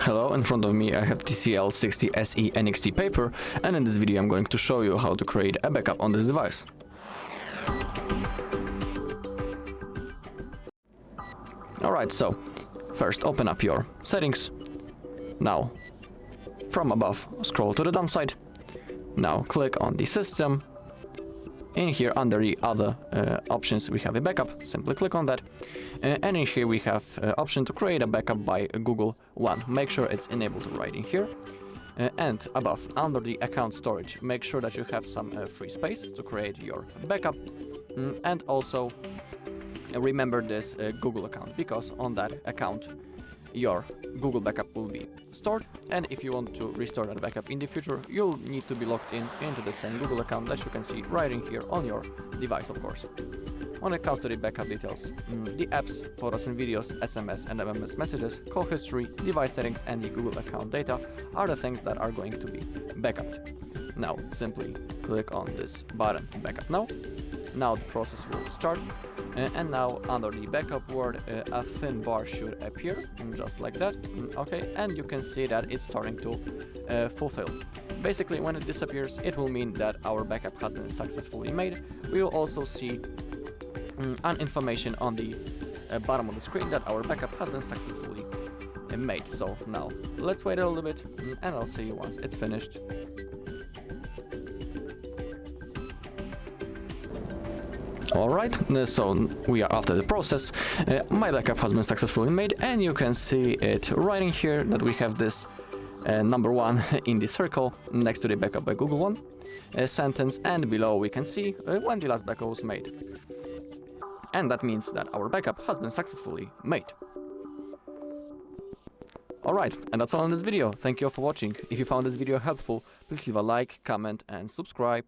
Hello, in front of me I have TCL 60 SE NXTpaper, and in this video I'm going to show you how to create a backup on this device. Alright, so first open up your settings. Now from above scroll to the downside. Now click on the system. In here under the other options we have a backup, simply click on that. And in here we have option to create a backup by Google One. Make sure it's enabled right in here. And above under the account storage, make sure that you have some free space to create your backup. And also remember this Google account, because on that account your Google backup will be stored, and if you want to restore that backup in the future, you'll need to be logged into the same Google account that you can see right in here on your device, of course. When it comes to the backup details, the apps, photos and videos, SMS and MMS messages, call history, device settings and the Google account data are the things that are going to be backupped. Now simply click on this button, backup now. Now the process will start, and now under the backup word a thin bar should appear, just like that. Okay, and you can see that it's starting to fulfill. Basically, when it disappears, it will mean that our backup has been successfully made. We will also see an information on the bottom of the screen that our backup has been successfully made. So now let's wait a little bit, and I'll see you once it's finished. Alright, so we are after the process. My backup has been successfully made, and you can see it right in here that we have this number 1 in the circle next to the backup by Google One sentence, and below we can see when the last backup was made. And that means that our backup has been successfully made. Alright, and that's all in this video. Thank you all for watching. If you found this video helpful, please leave a like, comment and subscribe.